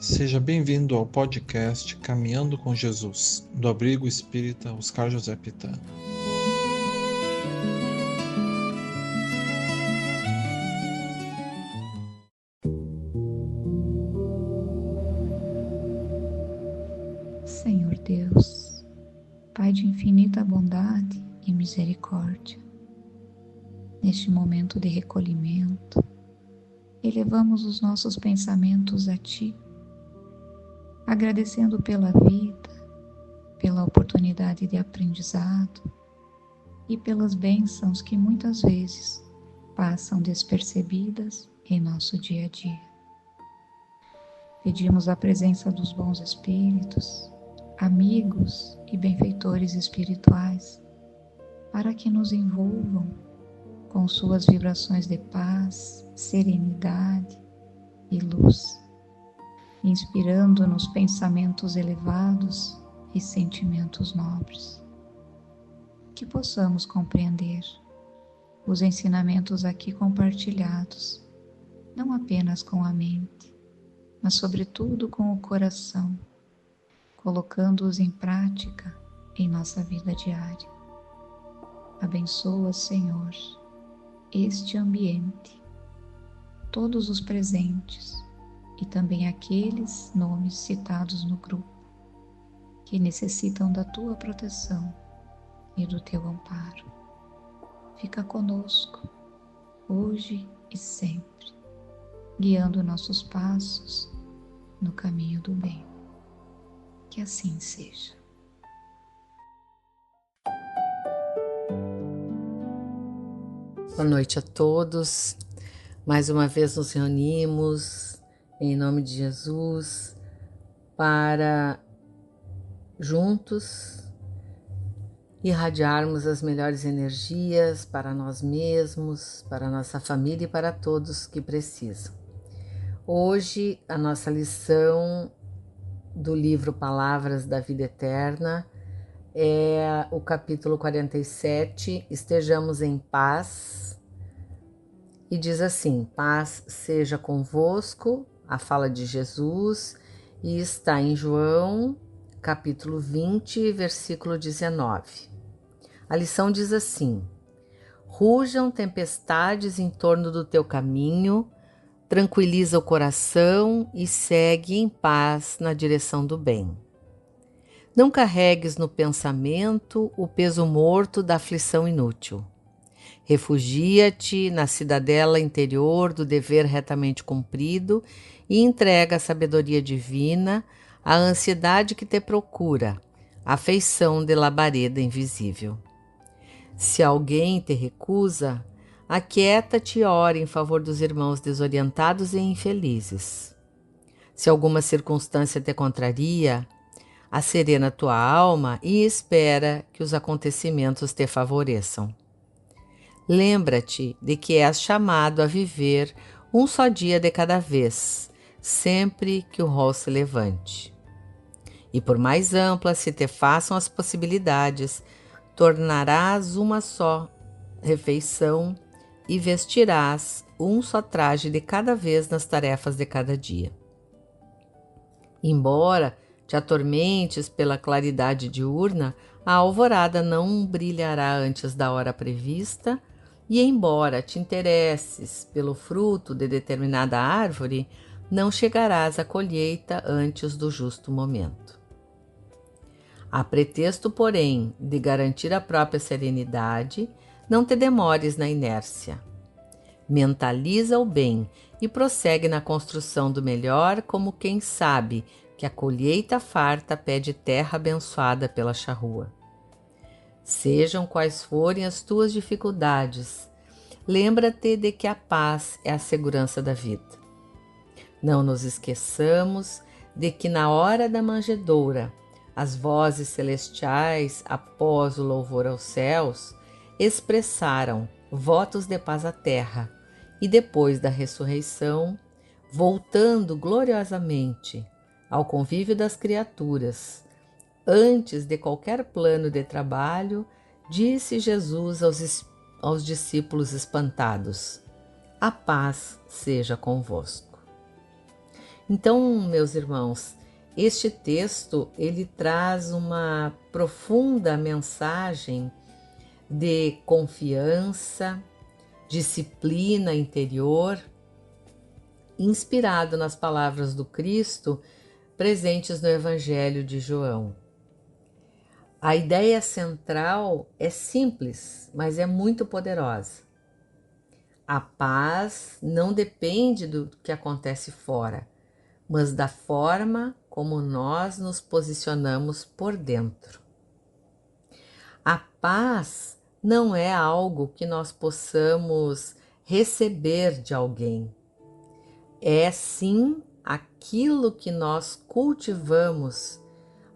Seja bem-vindo ao podcast Caminhando com Jesus, do Abrigo Espírita Oscar José Pitã. Senhor Deus, Pai de infinita bondade e misericórdia, neste momento de recolhimento, elevamos os nossos pensamentos a Ti, agradecendo pela vida, pela oportunidade de aprendizado e pelas bênçãos que muitas vezes passam despercebidas em nosso dia a dia. Pedimos a presença dos bons espíritos, amigos e benfeitores espirituais, para que nos envolvam com suas vibrações de paz, serenidade e luz, inspirando-nos pensamentos elevados e sentimentos nobres. Que possamos compreender os ensinamentos aqui compartilhados, não apenas com a mente, mas sobretudo com o coração, colocando-os em prática em nossa vida diária. Abençoa, Senhor, este ambiente, todos os presentes e também aqueles nomes citados no grupo que necessitam da Tua proteção e do Teu amparo. Fica conosco, hoje e sempre, guiando nossos passos no caminho do bem. Que assim seja. Boa noite a todos. Mais uma vez nos reunimos em nome de Jesus para juntos irradiarmos as melhores energias para nós mesmos, para a nossa família e para todos que precisam. Hoje a nossa lição do livro Palavras da Vida Eterna é o capítulo 47, Estejamos em Paz, e diz assim: paz seja convosco, a fala de Jesus, e está em João, capítulo 20, versículo 19. A lição diz assim: rujam tempestades em torno do teu caminho, tranquiliza o coração e segue em paz na direção do bem. Não carregues no pensamento o peso morto da aflição inútil. Refugia-te na cidadela interior do dever retamente cumprido e entrega a sabedoria divina, a ansiedade que te procura, a afeição de labareda invisível. Se alguém te recusa, aquieta-te e ora em favor dos irmãos desorientados e infelizes. Se alguma circunstância te contraria, asserena tua alma e espera que os acontecimentos te favoreçam. Lembra-te de que és chamado a viver um só dia de cada vez, sempre que o rol se levante. E por mais amplas se te façam as possibilidades, tornarás uma só refeição e vestirás um só traje de cada vez nas tarefas de cada dia. Embora te atormentes pela claridade diurna, a alvorada não brilhará antes da hora prevista, e embora te interesses pelo fruto de determinada árvore, não chegarás à colheita antes do justo momento. A pretexto, porém, de garantir a própria serenidade, não te demores na inércia. Mentaliza o bem e prossegue na construção do melhor, como quem sabe que a colheita farta pede terra abençoada pela charrua. Sejam quais forem as tuas dificuldades, lembra-te de que a paz é a segurança da vida. Não nos esqueçamos de que na hora da manjedoura, as vozes celestiais, após o louvor aos céus, expressaram votos de paz à terra, e depois da ressurreição, voltando gloriosamente ao convívio das criaturas, antes de qualquer plano de trabalho, disse Jesus aos discípulos espantados: a paz seja convosco. Então, meus irmãos, este texto ele traz uma profunda mensagem de confiança, disciplina interior, inspirado nas palavras do Cristo presentes no Evangelho de João. A ideia central é simples, mas é muito poderosa. A paz não depende do que acontece fora, mas da forma como nós nos posicionamos por dentro. A paz não é algo que nós possamos receber de alguém. É sim aquilo que nós cultivamos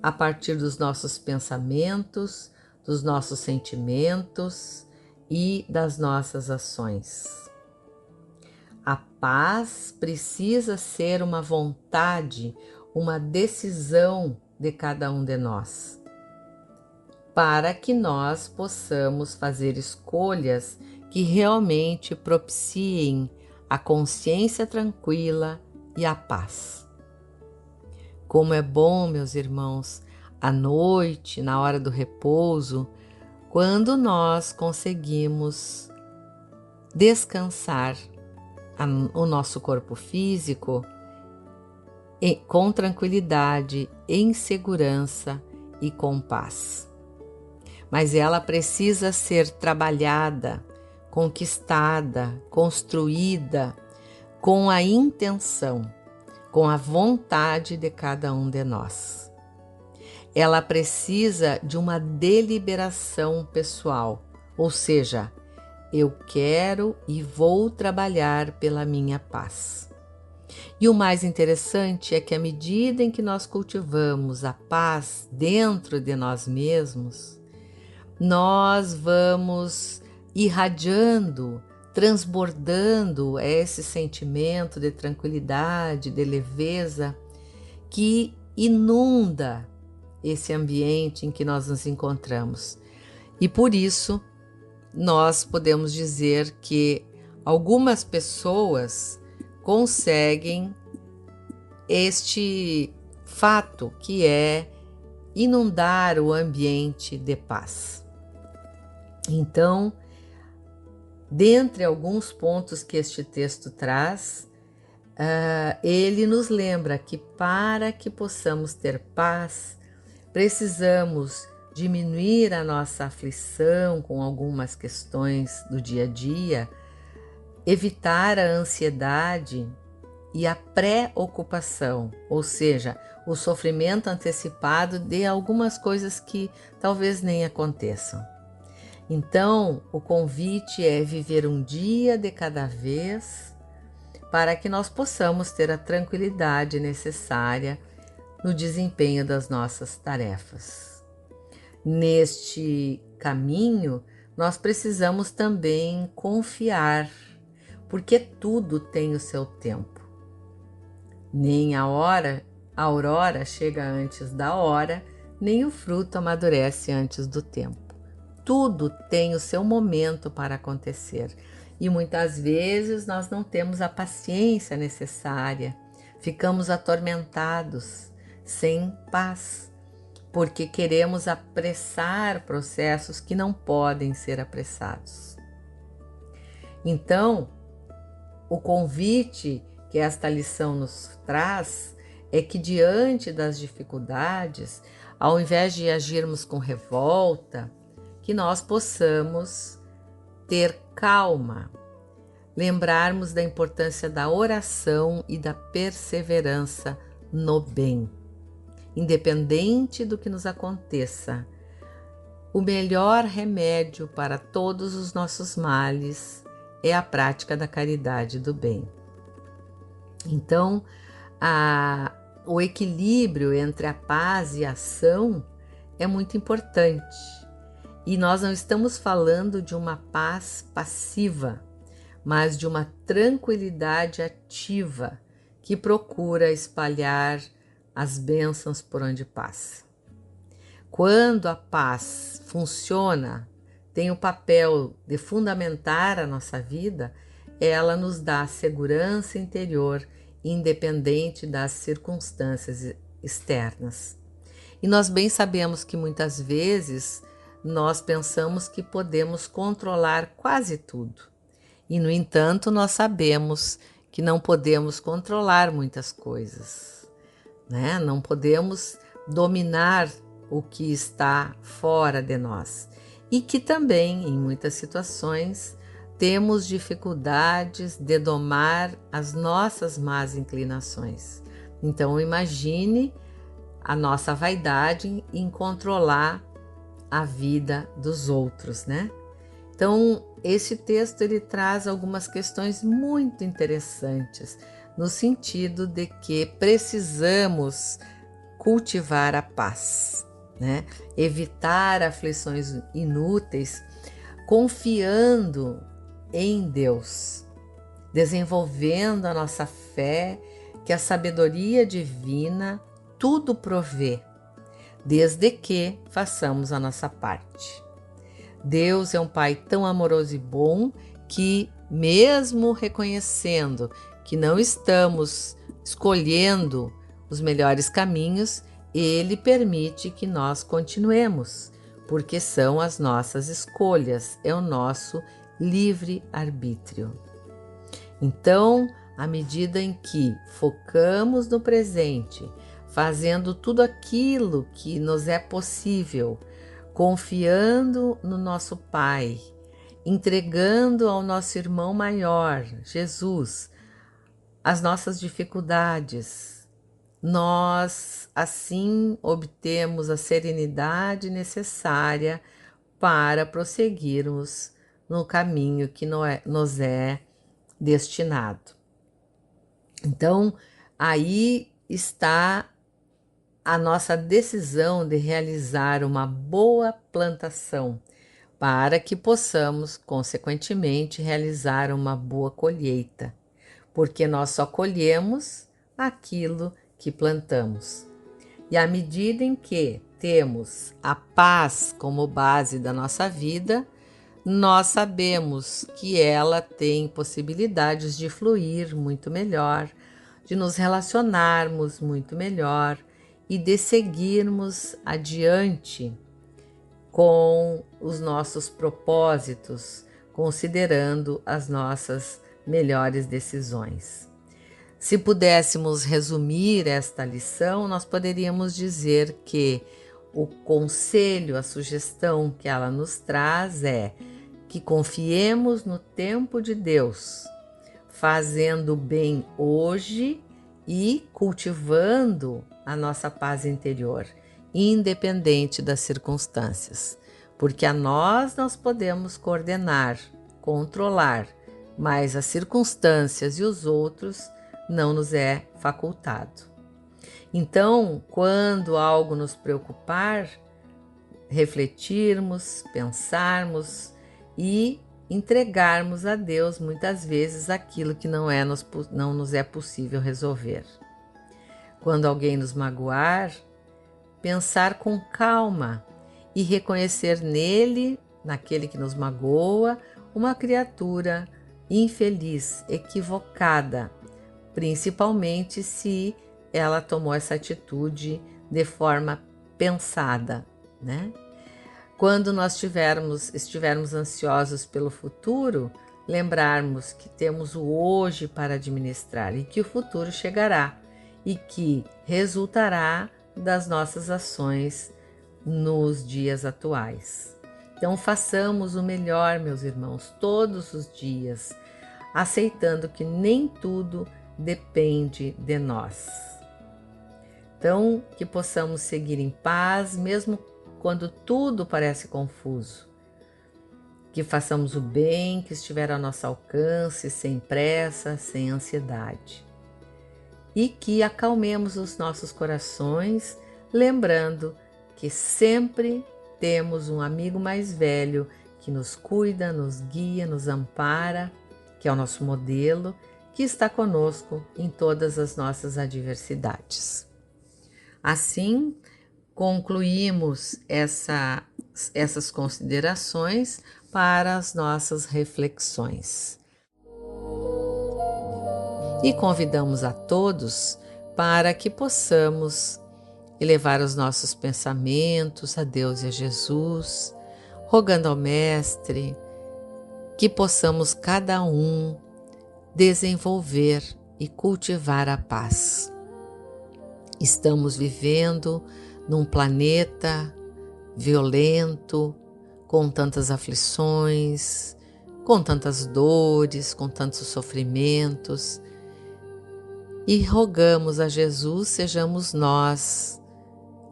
a partir dos nossos pensamentos, dos nossos sentimentos e das nossas ações. A paz precisa ser uma vontade, uma decisão de cada um de nós, para que nós possamos fazer escolhas que realmente propiciem a consciência tranquila e a paz. Como é bom, meus irmãos, à noite, na hora do repouso, quando nós conseguimos descansar o nosso corpo físico com tranquilidade, em segurança e com paz. Mas ela precisa ser trabalhada, conquistada, construída com a intenção, com a vontade de cada um de nós. Ela precisa de uma deliberação pessoal, ou seja, eu quero e vou trabalhar pela minha paz. E o mais interessante é que à medida em que nós cultivamos a paz dentro de nós mesmos, nós vamos irradiando, transbordando esse sentimento de tranquilidade, de leveza que inunda esse ambiente em que nós nos encontramos. E por isso, nós podemos dizer que algumas pessoas conseguem este fato que é inundar o ambiente de paz. Então, dentre alguns pontos que este texto traz, ele nos lembra que para que possamos ter paz, precisamos diminuir a nossa aflição com algumas questões do dia a dia, evitar a ansiedade e a preocupação, ou seja, o sofrimento antecipado de algumas coisas que talvez nem aconteçam. Então, o convite é viver um dia de cada vez para que nós possamos ter a tranquilidade necessária no desempenho das nossas tarefas. Neste caminho, nós precisamos também confiar, porque tudo tem o seu tempo. Nem a aurora chega antes da hora, nem o fruto amadurece antes do tempo. Tudo tem o seu momento para acontecer e muitas vezes nós não temos a paciência necessária, ficamos atormentados, sem paz, porque queremos apressar processos que não podem ser apressados. Então, o convite que esta lição nos traz é que diante das dificuldades, ao invés de agirmos com revolta, que nós possamos ter calma, lembrarmos da importância da oração e da perseverança no bem. Independente do que nos aconteça, o melhor remédio para todos os nossos males é a prática da caridade e do bem. Então, o equilíbrio entre a paz e a ação é muito importante. E nós não estamos falando de uma paz passiva, mas de uma tranquilidade ativa que procura espalhar as bênçãos por onde passa. Quando a paz funciona, tem o papel de fundamentar a nossa vida, ela nos dá segurança interior independente das circunstâncias externas. E nós bem sabemos que muitas vezes nós pensamos que podemos controlar quase tudo. E, no entanto, nós sabemos que não podemos controlar muitas coisas, né? Não podemos dominar o que está fora de nós. E que também, em muitas situações, temos dificuldades de domar as nossas más inclinações. Então, imagine a nossa vaidade em controlar a vida dos outros, né? Então, esse texto ele traz algumas questões muito interessantes, no sentido de que precisamos cultivar a paz, né? Evitar aflições inúteis, confiando em Deus, desenvolvendo a nossa fé, que a sabedoria divina tudo provê, desde que façamos a nossa parte. Deus é um Pai tão amoroso e bom que, mesmo reconhecendo que não estamos escolhendo os melhores caminhos, Ele permite que nós continuemos, porque são as nossas escolhas, é o nosso livre-arbítrio. Então, à medida em que focamos no presente, fazendo tudo aquilo que nos é possível, confiando no nosso Pai, entregando ao nosso irmão maior, Jesus, as nossas dificuldades, nós assim obtemos a serenidade necessária para prosseguirmos no caminho que nos é destinado. Então, aí está a nossa decisão de realizar uma boa plantação, para que possamos, consequentemente, realizar uma boa colheita, porque nós só colhemos aquilo que plantamos. E à medida em que temos a paz como base da nossa vida, nós sabemos que ela tem possibilidades de fluir muito melhor, de nos relacionarmos muito melhor e de seguirmos adiante com os nossos propósitos, considerando as nossas melhores decisões. Se pudéssemos resumir esta lição, nós poderíamos dizer que o conselho, a sugestão que ela nos traz é que confiemos no tempo de Deus, fazendo bem hoje e cultivando a nossa paz interior, independente das circunstâncias, porque a nós podemos coordenar, controlar, mas as circunstâncias e os outros não nos é facultado. Então, quando algo nos preocupar, refletirmos, pensarmos e entregarmos a Deus muitas vezes aquilo que não nos é possível resolver. Quando alguém nos magoar, pensar com calma e reconhecer nele, naquele que nos magoa, uma criatura infeliz, equivocada, principalmente se ela tomou essa atitude de forma pensada, né? Quando nós estivermos ansiosos pelo futuro, lembrarmos que temos o hoje para administrar e que o futuro chegará e que resultará das nossas ações nos dias atuais. Então façamos o melhor, meus irmãos, todos os dias, aceitando que nem tudo depende de nós. Então, que possamos seguir em paz, mesmo quando tudo parece confuso. Que façamos o bem que estiver ao nosso alcance, sem pressa, sem ansiedade. E que acalmemos os nossos corações, lembrando que sempre temos um amigo mais velho que nos cuida, nos guia, nos ampara, que é o nosso modelo, que está conosco em todas as nossas adversidades. Assim, concluímos essas considerações para as nossas reflexões. E convidamos a todos para que possamos elevar os nossos pensamentos a Deus e a Jesus, rogando ao Mestre que possamos cada um desenvolver e cultivar a paz. Estamos vivendo num planeta violento, com tantas aflições, com tantas dores, com tantos sofrimentos, e rogamos a Jesus sejamos nós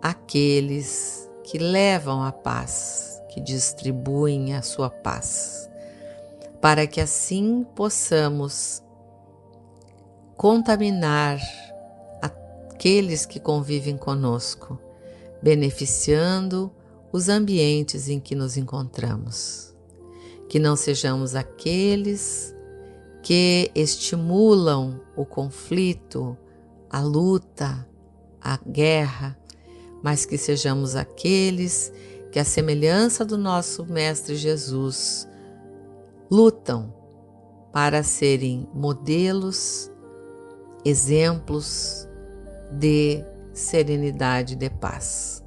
aqueles que levam a paz, que distribuem a sua paz, para que assim possamos contaminar aqueles que convivem conosco, beneficiando os ambientes em que nos encontramos. Que não sejamos aqueles que estimulam o conflito, a luta, a guerra, mas que sejamos aqueles que, à semelhança do nosso Mestre Jesus, lutam para serem modelos, exemplos de serenidade e de paz.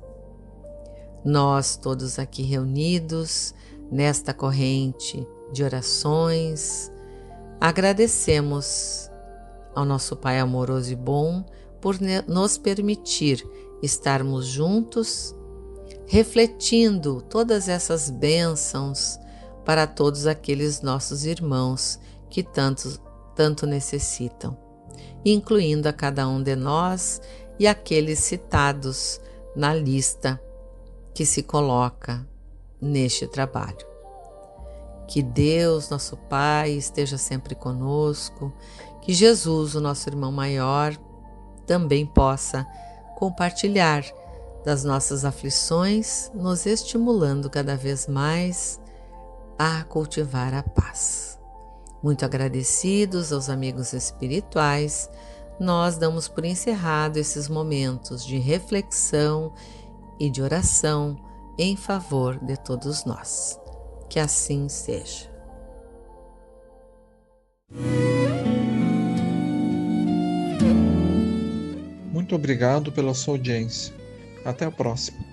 Nós todos aqui reunidos nesta corrente de orações, agradecemos ao nosso Pai amoroso e bom por nos permitir estarmos juntos, refletindo todas essas bênçãos para todos aqueles nossos irmãos que tanto necessitam, incluindo a cada um de nós e aqueles citados na lista que se coloca neste trabalho. Que Deus, nosso Pai, esteja sempre conosco, que Jesus, o nosso irmão maior, também possa compartilhar das nossas aflições, nos estimulando cada vez mais a cultivar a paz. Muito agradecidos aos amigos espirituais, nós damos por encerrado esses momentos de reflexão e de oração em favor de todos nós. Que assim seja. Muito obrigado pela sua audiência. Até a próxima.